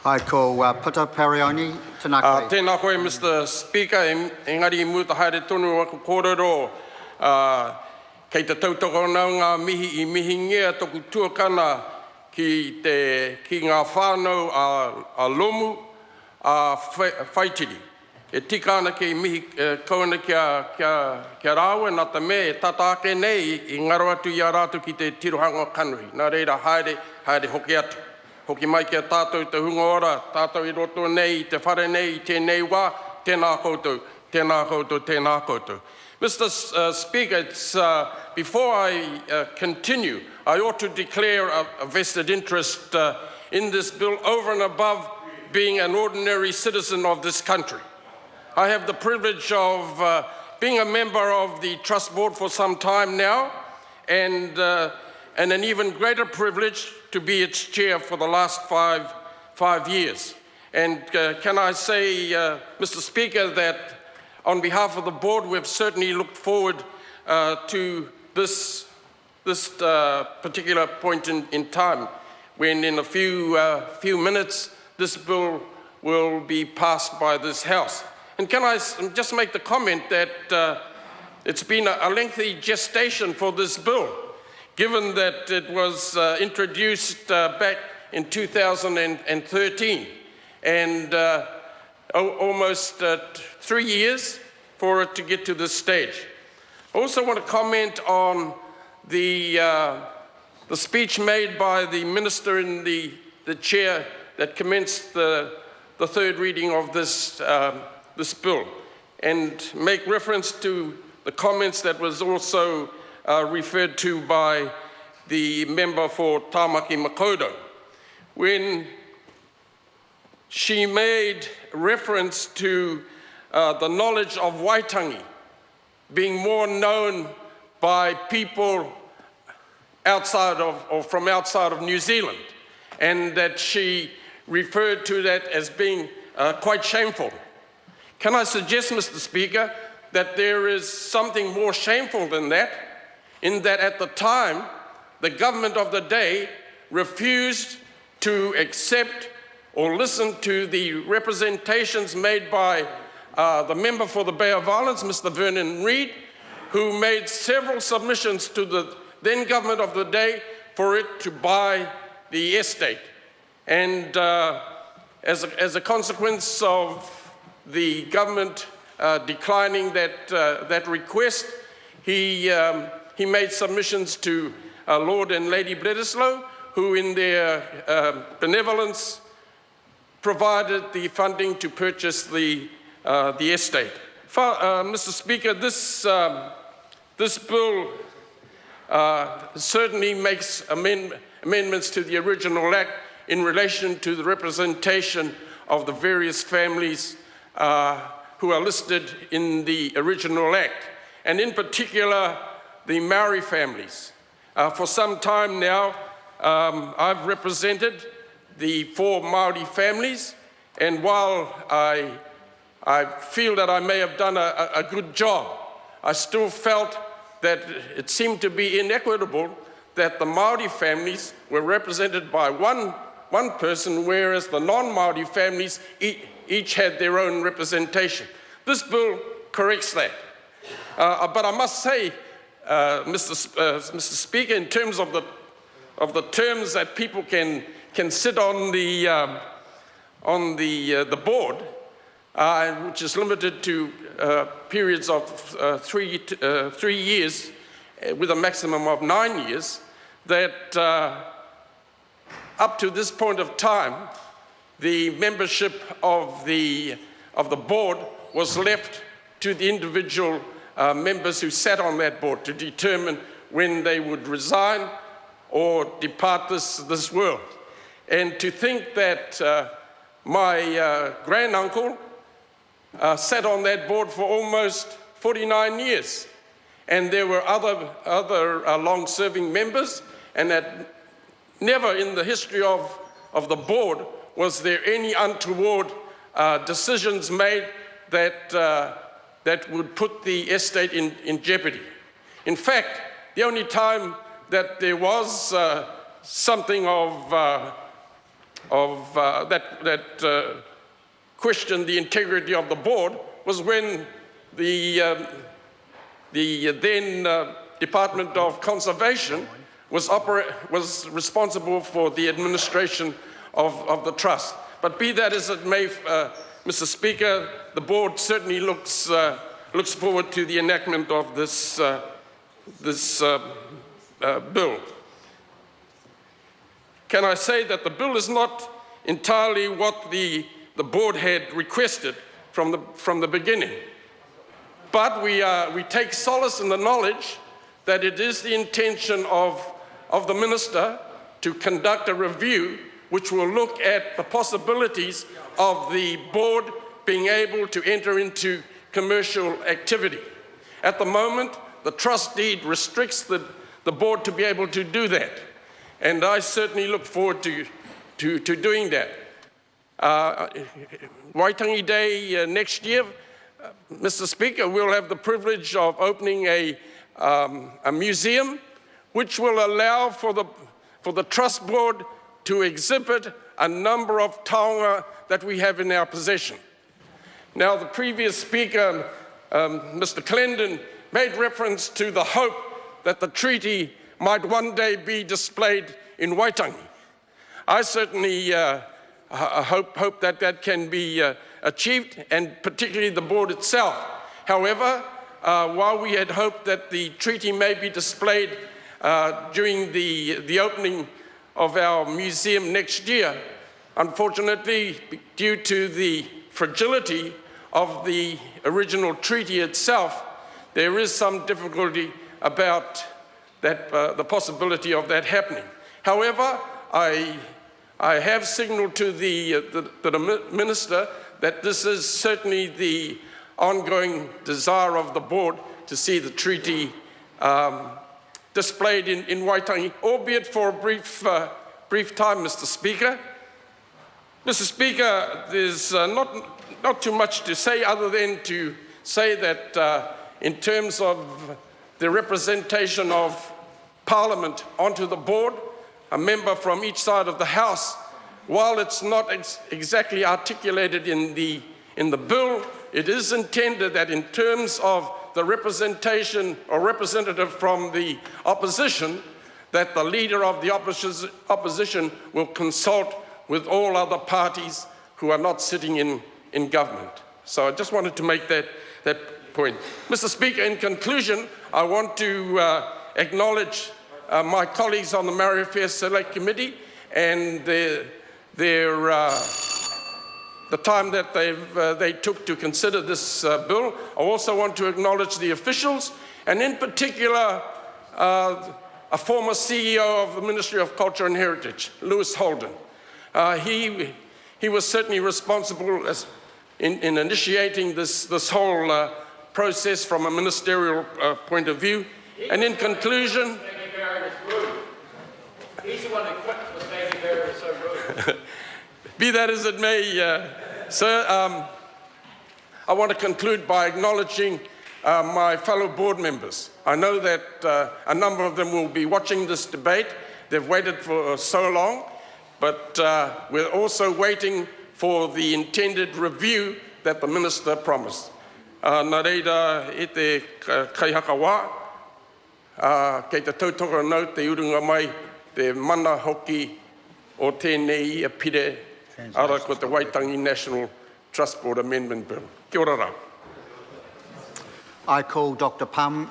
Ai ko Puta Perioni, tēnā koe. Tēnā koe, Mr. Speaker, engari muta haere tonu aku kōrero, kei te tautoko nau ngā mihi I mihi ngia toku tuakana ki ngā whānau a lomu a whaitiri. E tika ana kei mihi kauna kia rāua, nā te me e tata ake nei I ngaro atu I a rātu ki te tirohanga kanui. Nā reira haere hoki atu. Hoki mai kia tātou te hunga ora, tātou I roto nei, te whare nei, tēnei wā, tēnā koutou, tēnā koutou, tēnā koutou. Mr. Speaker, it's, before I continue, I ought to declare a vested interest in this bill over and above being an ordinary citizen of this country. I have the privilege of being a member of the Trust Board for some time now, and an even greater privilege to be its chair for the last five years. And can I say, Mr. Speaker, that on behalf of the board, we've certainly looked forward to this particular point in time, when in a few minutes this bill will be passed by this House. And can I just make the comment that it's been a lengthy gestation for this bill, given that it was introduced back in 2013, and almost 3 years for it to get to this stage. I also want to comment on the speech made by the minister in the chair that commenced the third reading of this bill, and make reference to the comments that was also referred to by the member for Tāmaki Makaurau, when she made reference to the knowledge of Waitangi being more known by people outside of, or from outside of New Zealand, and that she referred to that as being quite shameful. Can I suggest, Mr. Speaker, that there is something more shameful than that, in that at the time, the government of the day refused to accept or listen to the representations made by the member for the Bay of Islands, Mr. Vernon Reid, who made several submissions to the then government of the day for it to buy the estate. And as a consequence of the government declining that request, he made submissions to Lord and Lady Bledisloe, who in their benevolence provided the funding to purchase the estate. Mr. Speaker, this bill certainly makes amendments to the original Act in relation to the representation of the various families who are listed in the original Act, and in particular the Maori families. For some time now, I've represented the 4 Maori families, and while I feel that I may have done a good job, I still felt that it seemed to be inequitable that the Maori families were represented by one person, whereas the non-Maori families each had their own representation. This bill corrects that. But I must say, Mr. Speaker, in terms of the terms that people can sit on the board, which is limited to periods of 3 years with a maximum of 9 years, that up to this point of time, the membership of the board was left to the individual members who sat on that board to determine when they would resign or depart this world. And to think that my granduncle sat on that board for almost 49 years, and there were other long-serving members, and that never in the history of the board was there any untoward decisions made that would put the estate in jeopardy. In fact, the only time that there was something of that questioned the integrity of the board was when the then Department of Conservation was responsible for the administration of the trust. But be that as it may, Mr. Speaker, the board certainly looks forward to the enactment of this bill. Can I say that the bill is not entirely what the board had requested from the beginning, but we take solace in the knowledge that it is the intention of the minister to conduct a review which will look at the possibilities of the board being able to enter into commercial activity. At the moment, the trust deed restricts the board to be able to do that, and I certainly look forward to doing that. Waitangi Day next year, Mr. Speaker, we'll have the privilege of opening a museum which will allow for the trust board to exhibit a number of taonga that we have in our possession. Now, the previous speaker, Mr. Clendon, made reference to the hope that the treaty might one day be displayed in Waitangi. I certainly hope that can be achieved, and particularly the board itself. However, while we had hoped that the treaty may be displayed during the opening of our museum next year, unfortunately, due to the fragility of the original treaty itself, there is some difficulty about that, the possibility of that happening. However, I have signaled to the minister that this is certainly the ongoing desire of the board to see the treaty displayed in Waitangi, albeit for a brief time, Mr. Speaker. Mr. Speaker, there's not too much to say other than to say that in terms of the representation of Parliament onto the board, a member from each side of the House, while it's not exactly articulated in the bill, it is intended that in terms of the representation or representative from the opposition, that the leader of the opposition will consult with all other parties who are not sitting in government. So I just wanted to make that point. Mr. Speaker, in conclusion, I want to acknowledge my colleagues on the Maori Affairs Select Committee and the time that they took to consider this bill. I also want to acknowledge the officials, and in particular, a former CEO of the Ministry of Culture and Heritage, Lewis Holden. He was certainly responsible in initiating this whole process from a ministerial point of view. And in conclusion, he's the one that quit because Baby Bear was so rude. Be that as it may, sir, I want to conclude by acknowledging my fellow board members. I know that a number of them will be watching this debate. They've waited for so long, but we're also waiting for the intended review that the minister promised. Nā reira e te kaihaka wā, kei te tautoko nau te urunga mai, te mana hoki o tēnei a pire ara ko te Waitangi National Trust Board Amendment Bill. Kia ora rā. I call Dr. Pam.